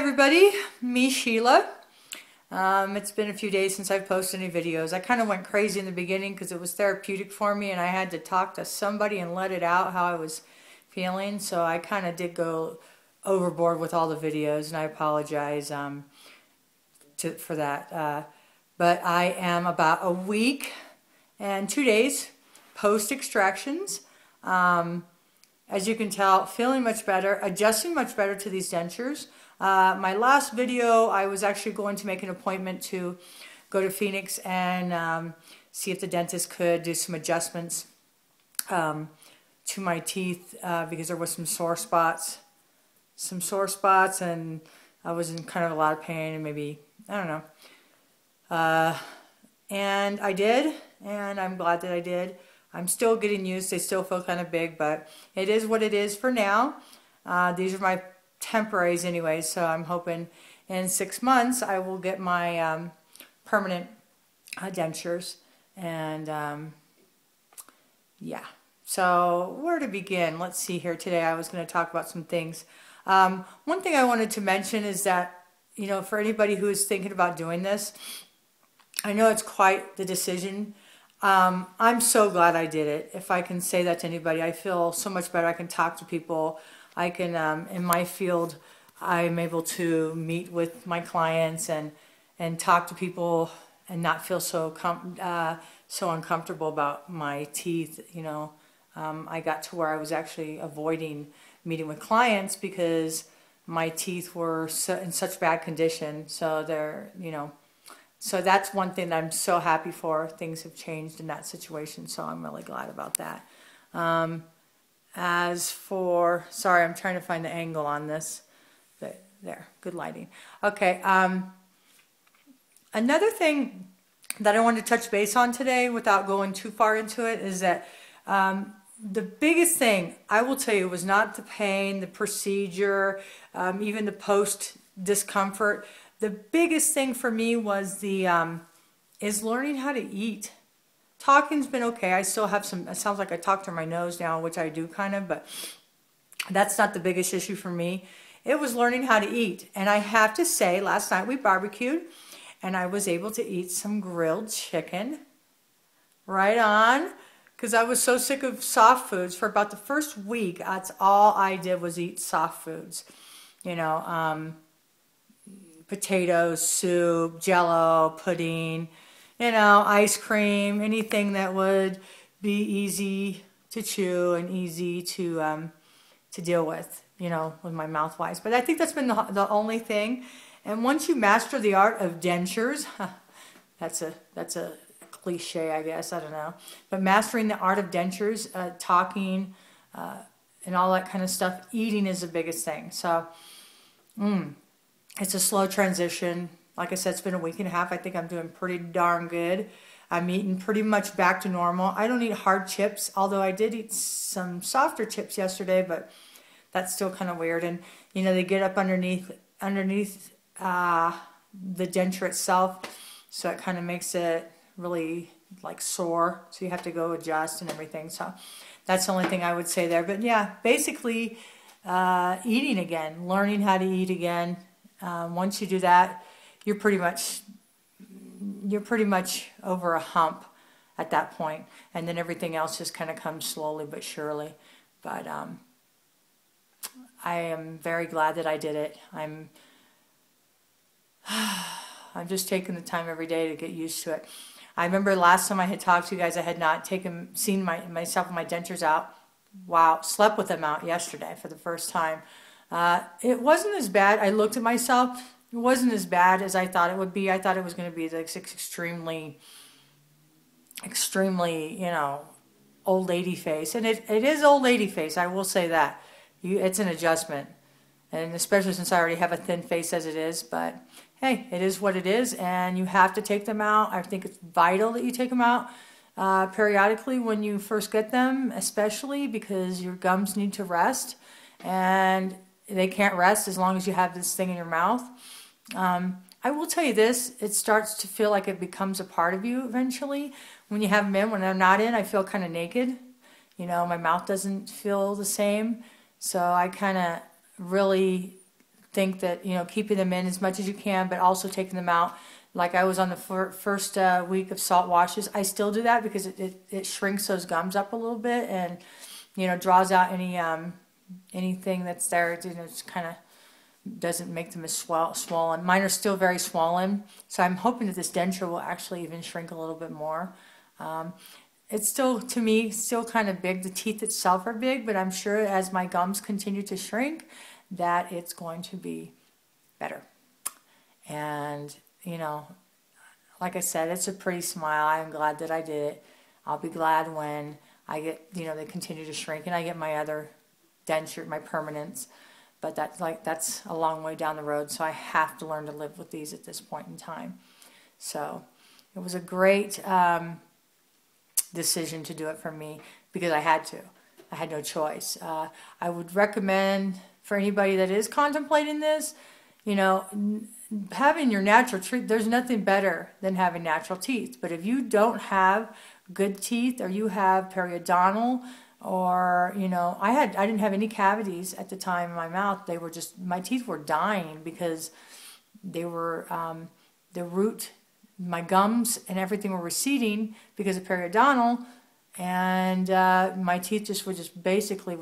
everybody, me Sheila. It's been a few days since I've posted any videos. I kind of went crazy in the beginning because it was therapeutic for me and I had to talk to somebody and let it out how I was feeling. So I kind of did go overboard with all the videos and I apologize for that. But I am about a week and 2 days post extractions. As you can tell, feeling much better, adjusting much better to these dentures. My last video, I was actually going to make an appointment to go to Phoenix and see if the dentist could do some adjustments to my teeth because there was some sore spots and I was in kind of a lot of pain and maybe, I don't know. And I did, and I'm glad that I did. I'm still getting used. They still feel kind of big, but it is what it is for now. These are my temporaries anyway, so I'm hoping in 6 months I will get my permanent dentures. And yeah, so where to begin? Let's see here. Today I was going to talk about some things. One thing I wanted to mention is that, you know, for anybody who is thinking about doing this, I know it's quite the decision. I'm so glad I did it. If I can say that to anybody, I feel so much better. I can talk to people. I can, in my field, I'm able to meet with my clients and talk to people and not feel so uncomfortable about my teeth. You know, I got to where I was actually avoiding meeting with clients because my teeth were in such bad condition. So they're, you know. So that's one thing that I'm so happy for. Things have changed in that situation, so I'm really glad about that. As for, sorry, I'm trying to find the angle on this. But there, good lighting. Okay, another thing that I wanted to touch base on today without going too far into it is that the biggest thing, I will tell you, was not the pain, the procedure, even the post discomfort. The biggest thing for me was is learning how to eat. Talking's been okay. I still have some, it sounds like I talk through my nose now, which I do kind of, but that's not the biggest issue for me. It was learning how to eat. And I have to say, last night we barbecued and I was able to eat some grilled chicken. Right on. Because I was so sick of soft foods. For about the first week, that's all I did was eat soft foods. You know, potatoes, soup, jello, pudding, you know, ice cream, anything that would be easy to chew and easy to deal with, you know, with my mouth wise. But I think that's been the only thing. And once you master the art of dentures, that's a cliche, I guess, I don't know. But mastering the art of dentures, talking, and all that kind of stuff, eating is the biggest thing. So, it's a slow transition. Like I said, it's been a week and a half. I think I'm doing pretty darn good. I'm eating pretty much back to normal. I don't eat hard chips, although I did eat some softer chips yesterday, but that's still kind of weird. And, you know, they get up underneath the denture itself, so it kind of makes it really like sore. So you have to go adjust and everything. So that's the only thing I would say there. But yeah, basically eating again, learning how to eat again. Once you do that, you're pretty much over a hump at that point, and then everything else just kind of comes slowly but surely. But I am very glad that I did it. I'm just taking the time every day to get used to it. I remember last time I had talked to you guys, I had not seen myself with my dentures out. Wow, slept with them out yesterday for the first time. It wasn't as bad. I looked at myself. It wasn't as bad as I thought it would be. I thought it was going to be like extremely, you know, old lady face. And it is old lady face. I will say that. It's an adjustment. And especially since I already have a thin face as it is. But hey, it is what it is. And you have to take them out. I think it's vital that you take them out periodically when you first get them, especially because your gums need to rest. And they can't rest as long as you have this thing in your mouth. I will tell you this, it starts to feel like it becomes a part of you eventually. When you have them in, when they're not in, I feel kind of naked. You know, my mouth doesn't feel the same. So I kind of really think that, you know, keeping them in as much as you can, but also taking them out. Like I was on the first week of salt washes. I still do that because it shrinks those gums up a little bit and, you know, draws out anything that's there. You know, it's kind of doesn't make them as swollen. Mine are still very swollen, so I'm hoping that this denture will actually even shrink a little bit more. It's still, to me, still kind of big. The teeth itself are big, but I'm sure as my gums continue to shrink, that it's going to be better. And, you know, like I said, it's a pretty smile. I'm glad that I did it. I'll be glad when I get, you know, they continue to shrink and I get my other denture, my permanents. But that's a long way down the road, so I have to learn to live with these at this point in time. So it was a great decision to do it for me because I had to. I had no choice. I would recommend for anybody that is contemplating this, you know, having your natural teeth. There's nothing better than having natural teeth. But if you don't have good teeth or you have periodontal, or, you know, I didn't have any cavities at the time in my mouth. They were just, my teeth were dying because they were, the root, my gums and everything were receding because of periodontal, and my teeth just were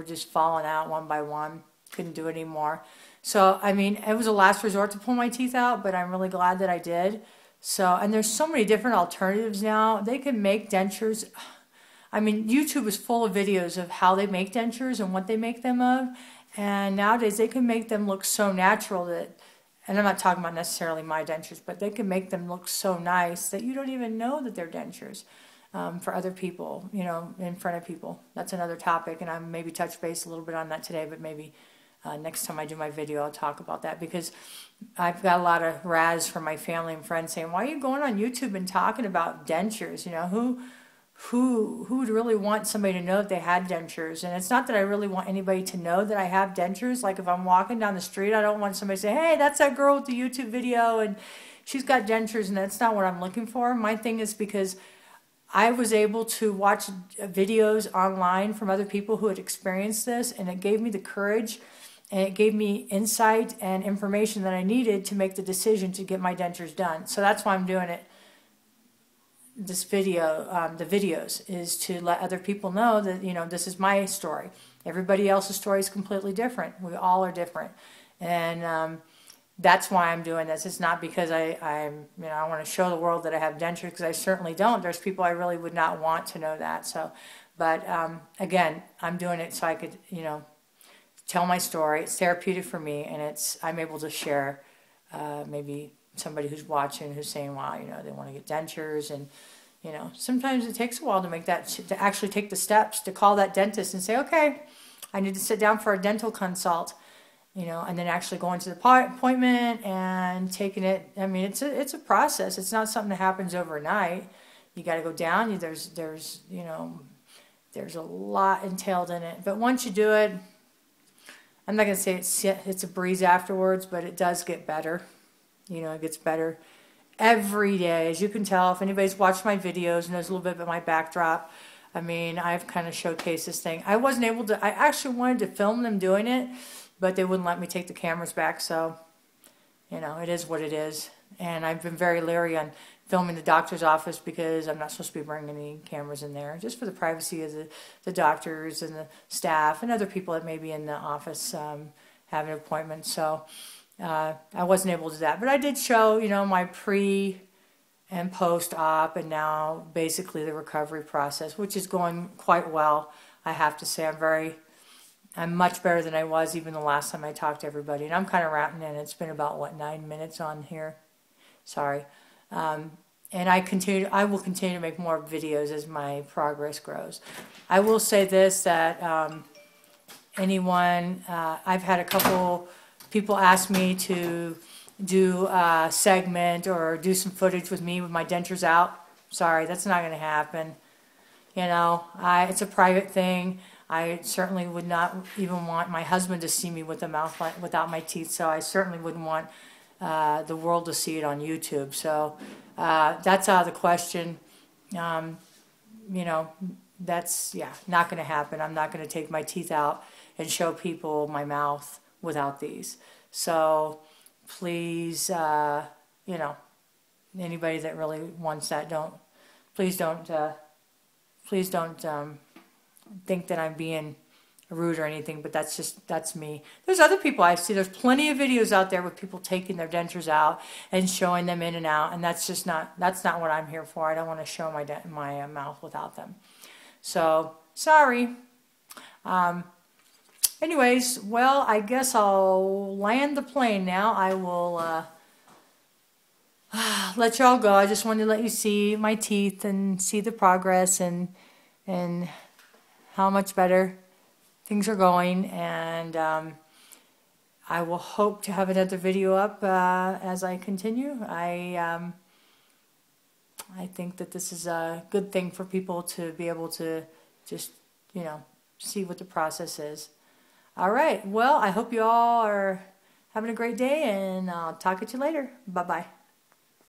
just falling out one by one. Couldn't do it anymore. So, I mean, it was a last resort to pull my teeth out, but I'm really glad that I did. So, and there's so many different alternatives now. They can make dentures. I mean, YouTube is full of videos of how they make dentures and what they make them of. And nowadays, they can make them look so natural that, and I'm not talking about necessarily my dentures, but they can make them look so nice that you don't even know that they're dentures for other people, you know, in front of people. That's another topic, and I maybe touch base a little bit on that today, but maybe next time I do my video, I'll talk about that because I've got a lot of razz from my family and friends saying, why are you going on YouTube and talking about dentures? You know, who would really want somebody to know that they had dentures? And it's not that I really want anybody to know that I have dentures. Like if I'm walking down the street, I don't want somebody to say, hey, that's that girl with the YouTube video and she's got dentures, and that's not what I'm looking for. My thing is because I was able to watch videos online from other people who had experienced this, and it gave me the courage and it gave me insight and information that I needed to make the decision to get my dentures done. So that's why I'm doing it. This video, the videos, is to let other people know that, you know, this is my story. Everybody else's story is completely different. We all are different. And that's why I'm doing this. It's not because I want to show the world that I have dentures, because I certainly don't. There's people I really would not want to know that. So, but again, I'm doing it so I could, you know, tell my story. It's therapeutic for me, and I'm able to share maybe somebody who's watching who's saying, wow, you know, they want to get dentures. And, you know, sometimes it takes a while to make that, to actually take the steps to call that dentist and say, okay, I need to sit down for a dental consult, you know, and then actually going to the appointment and taking it. I mean, it's a process. It's not something that happens overnight. You got to go down. There's you know, there's a lot entailed in it. But once you do it, I'm not going to say it's a breeze afterwards, but it does get better. You know, it gets better every day. As you can tell, if anybody's watched my videos and knows a little bit about my backdrop, I mean, I've kind of showcased this thing. I wasn't able to, I actually wanted to film them doing it, but they wouldn't let me take the cameras back. So, you know, it is what it is. And I've been very leery on filming the doctor's office because I'm not supposed to be bringing any cameras in there, just for the privacy of the doctors and the staff and other people that may be in the office having an appointment. So I wasn't able to do that. But I did show, you know, my pre and post-op, and now basically the recovery process, which is going quite well. I have to say I'm much better than I was even the last time I talked to everybody. And I'm kind of wrapping in. It's been about, what, 9 minutes on here? Sorry. And I will continue to make more videos as my progress grows. I will say this, that I've had a couple people ask me to do a segment or do some footage with me with my dentures out. Sorry, that's not going to happen. You know, it's a private thing. I certainly would not even want my husband to see me with a mouth without my teeth, so I certainly wouldn't want the world to see it on YouTube. So that's out of the question. You know, that's, not going to happen. I'm not going to take my teeth out and show people my mouth without these. So please, you know, anybody that really wants that, please don't think that I'm being rude or anything, but that's me. There's other people I see. There's plenty of videos out there with people taking their dentures out and showing them in and out, and that's not what I'm here for. I don't want to show my mouth without them. So sorry. Anyways, well, I guess I'll land the plane now. I will let y'all go. I just wanted to let you see my teeth and see the progress and how much better things are going. And I will hope to have another video up as I continue. I think that this is a good thing for people to be able to just, you know, see what the process is. All right. Well, I hope you all are having a great day, and I'll talk to you later. Bye-bye.